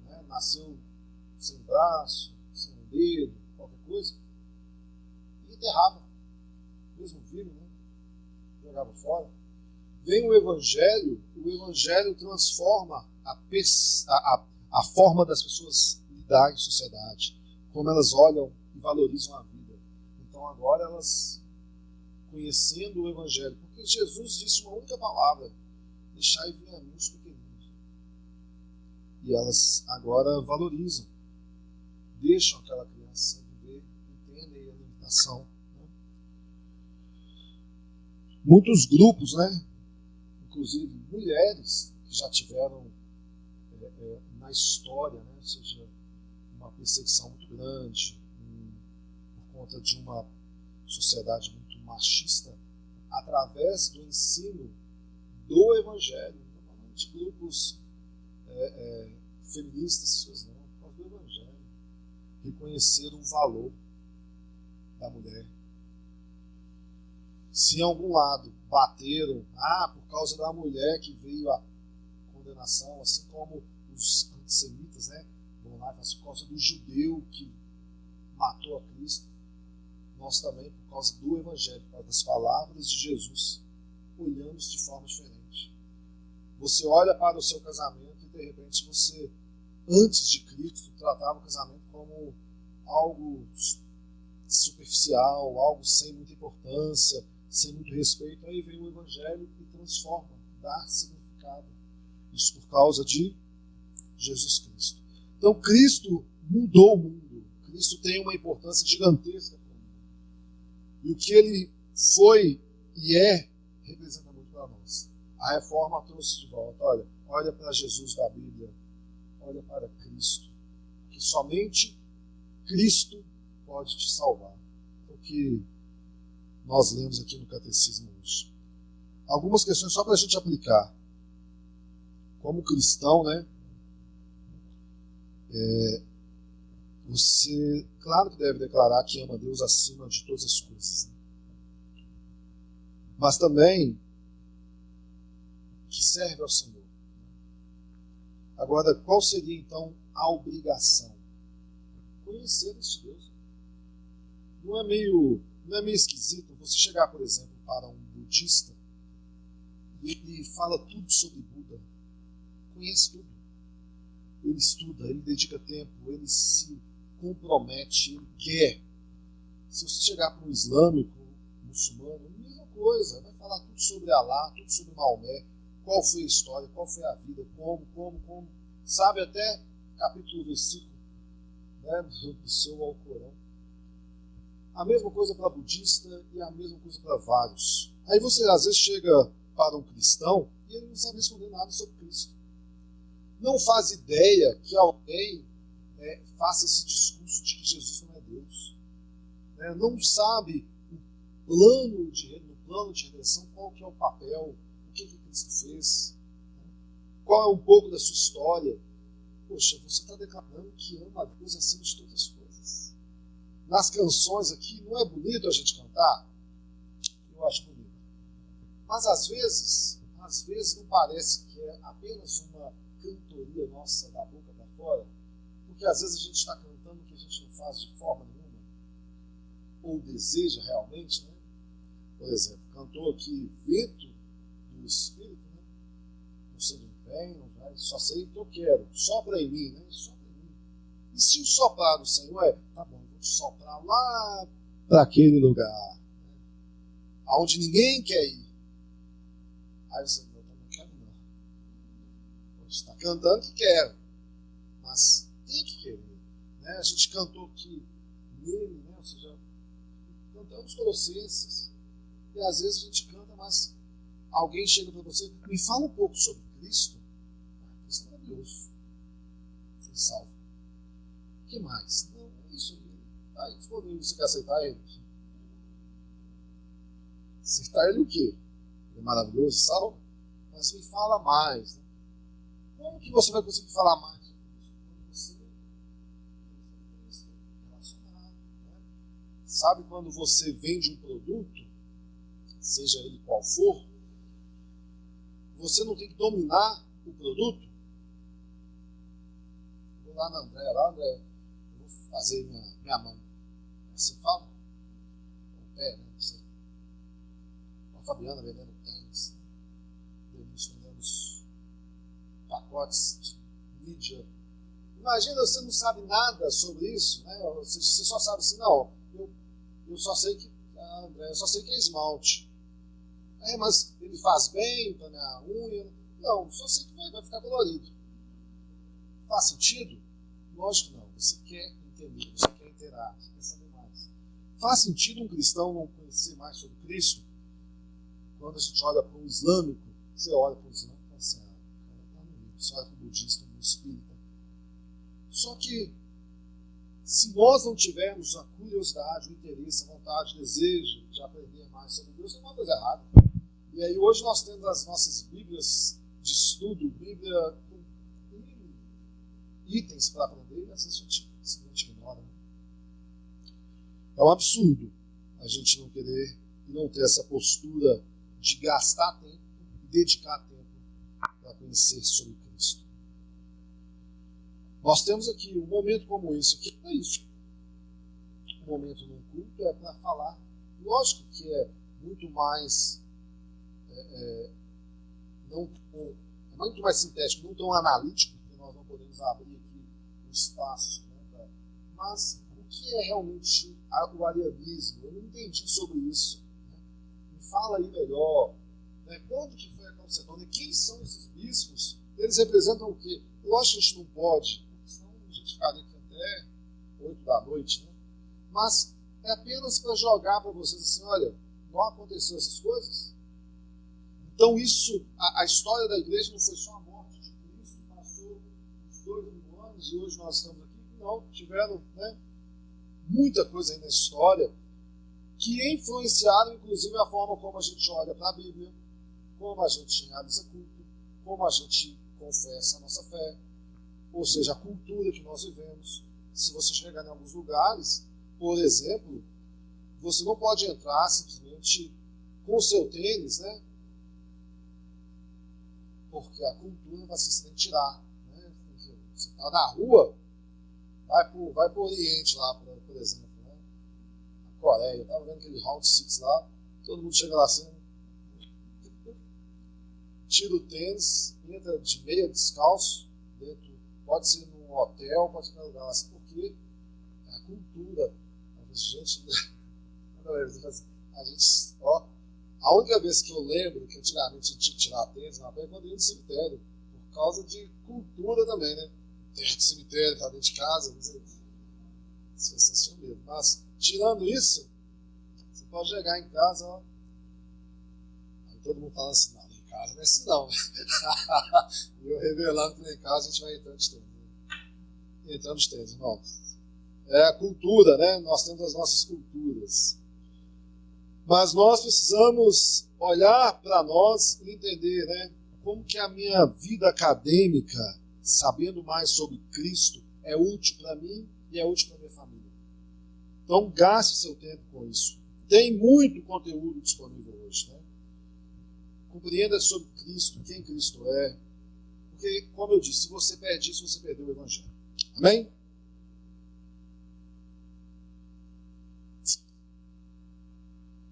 né? Nasceu sem braço, sem dedo, qualquer coisa, e enterrava, mesmo vivo, né? Jogava fora. Vem o Evangelho transforma a forma das pessoas lidar em sociedade, como elas olham e valorizam a vida. Então agora elas, conhecendo o Evangelho, porque Jesus disse uma única palavra, deixai vir a mim os pequeninos. E elas agora valorizam, deixam aquela criança viver, entendem a limitação. Né? Muitos grupos, né? Inclusive mulheres que já tiveram na história, né? Ou seja, uma perseguição muito grande por conta de uma sociedade muito machista, através do ensino do Evangelho, não de grupos feministas, não, por causa do Evangelho, reconheceram o valor da mulher. Se em algum lado bateram, por causa da mulher que veio a condenação, assim como os antissemitas, né, vão lá e falam assim, por causa do judeu que matou a Cristo, nós também, por causa do Evangelho, por causa das palavras de Jesus, olhamos de forma diferente. Você olha para o seu casamento e de repente você, antes de Cristo, tratava o casamento como algo superficial, algo sem muita importância, sem muito respeito. Aí vem o Evangelho e transforma, dá significado. Isso por causa de Jesus Cristo. Então Cristo mudou o mundo. Cristo tem uma importância gigantesca para o mundo. E o que ele foi e é, representa muito para nós. A reforma trouxe de volta. Olha para Jesus da Bíblia. Olha para Cristo. Que somente Cristo pode te salvar. É o que nós lemos aqui no Catecismo hoje. Algumas questões só para a gente aplicar. Como cristão, né? Você, claro que deve declarar que ama Deus acima de todas as coisas. Né? Mas também que serve ao Senhor. Agora, qual seria então a obrigação? Conhecer este Deus. Não é meio esquisito você chegar, por exemplo, para um budista e ele fala tudo sobre Buda. Conhece tudo. Ele estuda, ele dedica tempo, ele se compromete, ele quer. Se você chegar para um islâmico, muçulmano, a mesma coisa. Vai falar tudo sobre Alá, tudo sobre Maomé, qual foi a história, qual foi a vida, como. Sabe até capítulo, versículo, né, do seu Alcorão. A mesma coisa para budista e a mesma coisa para vários. Aí você às vezes chega para um cristão e ele não sabe responder nada sobre Cristo. Não faz ideia que alguém faça esse discurso de que Jesus não é Deus. Não sabe no plano de redenção qual que é o papel, o que Cristo fez, qual é um pouco da sua história. Poxa, você está declarando que ama a Deus acima de todas as coisas. Nas canções aqui, não é bonito a gente cantar? Eu acho bonito. Mas às vezes não parece que é apenas uma cantoria nossa da boca para fora, porque às vezes a gente está cantando o que a gente não faz de forma nenhuma, ou deseja realmente, né? Por exemplo, cantou aqui Vento do Espírito, né? Não sei de onde vem, só sei que eu quero, sopra em mim, né? Sopra em mim. E se o soprar do Senhor tá bom, eu vou soprar lá para aquele lugar, né? Aonde ninguém quer ir. Aí você não quero não. Está cantando que quer, mas tem que querer, né? A gente cantou aqui nele, né? Ou seja, cantamos Colossenses, e às vezes a gente canta, mas alguém chega para você, me fala um pouco sobre Cristo. Cristo é maravilhoso, ele salva. O que mais? Não, é isso. Aí, disponível, você quer aceitar ele? Aceitar ele o quê? Ele é maravilhoso, salva? Mas me fala mais, né? Como que você vai conseguir falar mais? Quando você relacionado, né? Sabe quando você vende um produto, seja ele qual for, você não tem que dominar o produto? Vou lá na André, eu vou fazer minha mão. Assim fala? O pé, né? Não sei. A Fabiana vendendo tênis. Denúncio vendendo pacotes de mídia. Imagina, você não sabe nada sobre isso, né? Você só sabe assim, não, eu só sei que André, eu só sei que é esmalte. Mas ele faz bem para minha unha. Não, só sei que vai ficar colorido. Faz sentido? Lógico que não. Você quer entender, você quer interagir, quer saber mais. Faz sentido um cristão não conhecer mais sobre Cristo? Quando a gente olha para o islâmico, você olha para o islâmico e fala assim, cara, tá no livro. Você olha para o budista, no espírita. Só que, se nós não tivermos a curiosidade, o interesse, a vontade, o desejo de aprender mais sobre Deus, tem uma coisa errada. E aí hoje nós temos as nossas Bíblias de estudo, Bíblia com itens para aprender, e às vezes a gente simplesmente ignora. Né? É um absurdo a gente não querer e não ter essa postura de gastar tempo e dedicar tempo para conhecer sobre Cristo. Nós temos aqui um momento como esse aqui, é isso. Um momento num culto é para falar. Lógico que é muito mais muito mais sintético, não tão analítico, porque nós não podemos abrir aqui o espaço. Né, mas o que é realmente o arianismo? Eu não entendi sobre isso. Né? Me fala aí melhor. Né? Quando que foi a Calcedônia? Quem são esses bispos? Eles representam o quê? Lógico que a gente não pode, senão a gente ficaria aqui até 8 da noite. Né? Mas é apenas para jogar para vocês assim, olha, não aconteceu essas coisas? Então isso, a história da igreja não foi só a morte de Cristo, passou uns 2.000 anos e hoje nós estamos aqui. Não, tiveram, né, muita coisa aí na história que influenciaram, inclusive, a forma como a gente olha para a Bíblia, como a gente realiza culto, como a gente confessa a nossa fé, ou seja, a cultura que nós vivemos. Se você chegar em alguns lugares, por exemplo, você não pode entrar simplesmente com o seu tênis, né? Porque a cultura você tem que tirar. Né? Você está na rua, vai para o Oriente lá, por exemplo, né? A Coreia, eu estava vendo aquele Round Six lá, todo mundo chega lá assim, tira o tênis, entra de meia descalço, dentro, pode ser num hotel, pode ser num lugar assim, porque é a cultura. A gente, ó, a única vez que eu lembro que antigamente eu tinha que tirar tênis na rua é quando eu ia no cemitério, por causa de cultura também, né? Dentro do cemitério, tá dentro de casa, isso vocês tinham medo. Mas, tirando isso, você pode chegar em casa, ó, aí todo mundo fala assim, não, em casa não é assim não. E eu revelando que lá em casa a gente vai entrando de tênis. Entrando de tênis, irmão. É a cultura, né? Nós temos as nossas culturas. Mas nós precisamos olhar para nós e entender, né? Como que a minha vida acadêmica, sabendo mais sobre Cristo, é útil para mim e é útil para minha família. Então, gaste seu tempo com isso. Tem muito conteúdo disponível hoje, né? Compreenda sobre Cristo, quem Cristo é. Porque, como eu disse, se você perde isso, você perdeu o Evangelho. Amém?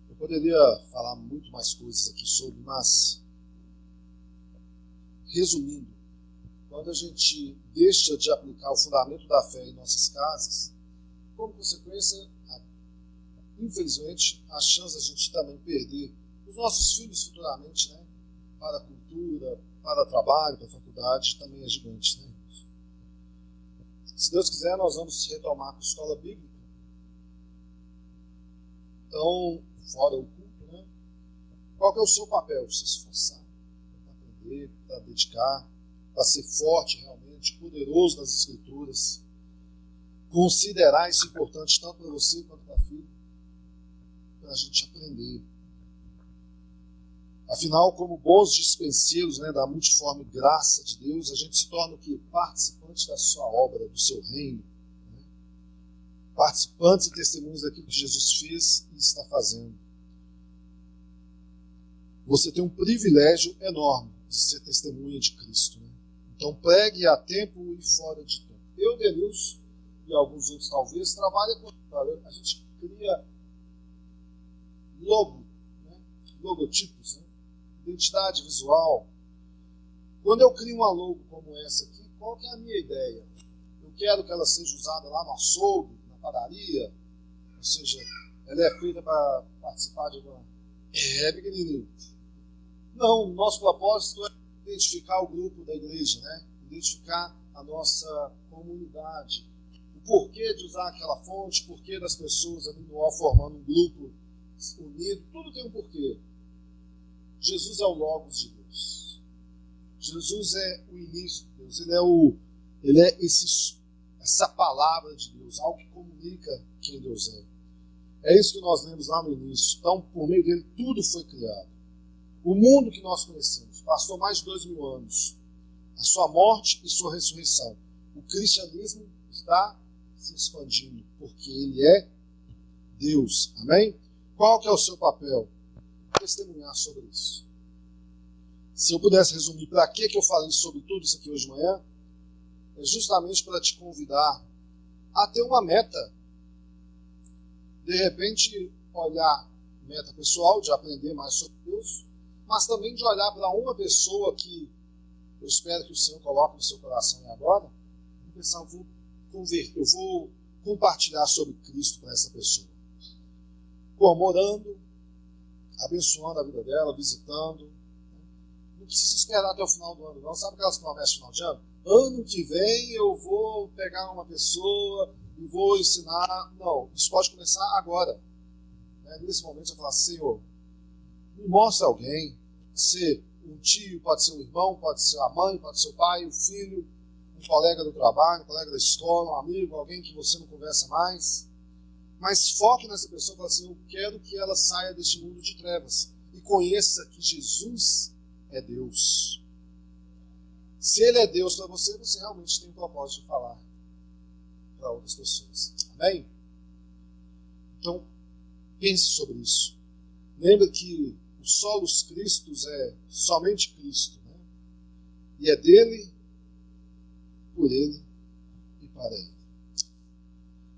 Eu poderia falar muito mais coisas aqui sobre, mas, resumindo, quando a gente deixa de aplicar o fundamento da fé em nossas casas, como consequência, infelizmente, a chance de a gente também perder os nossos filhos futuramente, né, para a cultura, para o trabalho, para a faculdade, também é gigante, né? Se Deus quiser, nós vamos retomar com a escola bíblica. Então, fora o culto, né? Qual que é o seu papel? Se esforçar, para aprender, para dedicar, para ser forte realmente, poderoso nas Escrituras. Considerar isso importante tanto para você quanto para a filha, para a gente aprender. Afinal, como bons dispenseiros, né, da multiforme graça de Deus, a gente se torna o quê? Participante da sua obra, do seu reino. Né? Participantes e testemunhos daquilo que Jesus fez e está fazendo. Você tem um privilégio enorme de ser testemunha de Cristo. Né? Então pregue a tempo e fora de tempo. Eu, Denilson, e alguns outros talvez, trabalham com... A gente cria logotipos, né? Identidade visual. Quando eu crio uma logo como essa aqui, qual que é a minha ideia? Eu quero que ela seja usada lá no açougue, na padaria, ou seja, ela é feita para participar de uma... É pequenininho. Não, o nosso propósito é identificar o grupo da igreja, né? Identificar a nossa comunidade. O porquê de usar aquela fonte, o porquê das pessoas ali no UOL formando um grupo unido, tudo tem um porquê. Jesus é o Logos de Deus. Jesus é o início de Deus. Ele é essa palavra de Deus, algo que comunica quem Deus é. É isso que nós lemos lá no início. Então, por meio dele, tudo foi criado. O mundo que nós conhecemos passou mais de 2000 anos. A sua morte e sua ressurreição. O cristianismo está se expandindo, porque ele é Deus. Amém? Qual que é o seu papel? Testemunhar sobre isso. Se eu pudesse resumir para que eu falei sobre tudo isso aqui hoje de manhã, é justamente para te convidar a ter uma meta. De repente, olhar meta pessoal, de aprender mais sobre Deus, mas também de olhar para uma pessoa que eu espero que o Senhor coloque no seu coração agora, e pensar, eu vou compartilhar sobre Cristo para essa pessoa. Como orando, abençoando a vida dela, visitando. Não precisa esperar até o final do ano, não. Sabe aquelas promessas de final de ano? Ano que vem eu vou pegar uma pessoa e vou ensinar. Não, isso pode começar agora. Nesse momento você fala, Senhor, me mostra alguém. Pode ser um tio, pode ser um irmão, pode ser a mãe, pode ser o pai, o filho, um colega do trabalho, um colega da escola, um amigo, alguém que você não conversa mais. Mas foque nessa pessoa e fala assim, eu quero que ela saia deste mundo de trevas e conheça que Jesus é Deus. Se Ele é Deus para você, você realmente tem o propósito de falar para outras pessoas. Amém? Então, pense sobre isso. Lembre que o solus Christus é somente Cristo, né? E é dele, por ele e para ele.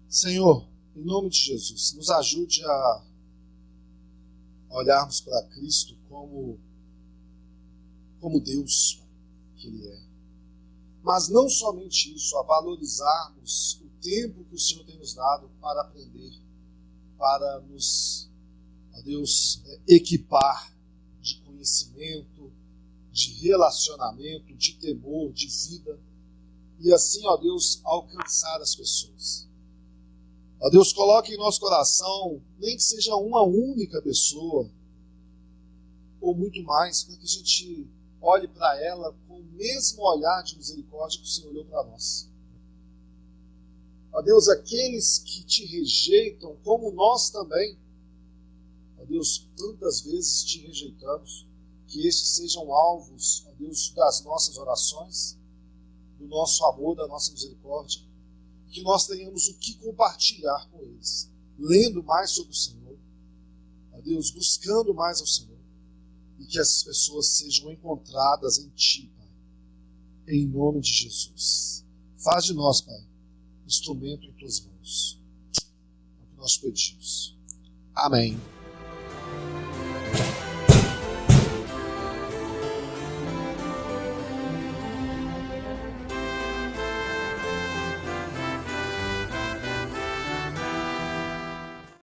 Senhor, em nome de Jesus, nos ajude a olharmos para Cristo como Deus que Ele é. Mas não somente isso, a valorizarmos o tempo que o Senhor tem nos dado para aprender, para nos, ó Deus, equipar de conhecimento, de relacionamento, de temor, de vida, e assim, ó Deus, alcançar as pessoas. Ó Deus, coloque em nosso coração, nem que seja uma única pessoa, ou muito mais, para que a gente olhe para ela com o mesmo olhar de misericórdia que o Senhor olhou para nós. Ó Deus, aqueles que te rejeitam, como nós também, ó Deus, tantas vezes te rejeitamos, que estes sejam alvos, ó Deus, das nossas orações, do nosso amor, da nossa misericórdia, que nós tenhamos o que compartilhar com eles, lendo mais sobre o Senhor, ó Deus, buscando mais ao Senhor, e que essas pessoas sejam encontradas em Ti, Pai, em nome de Jesus. Faz de nós, Pai, instrumento em Tuas mãos. É o que nós pedimos. Amém.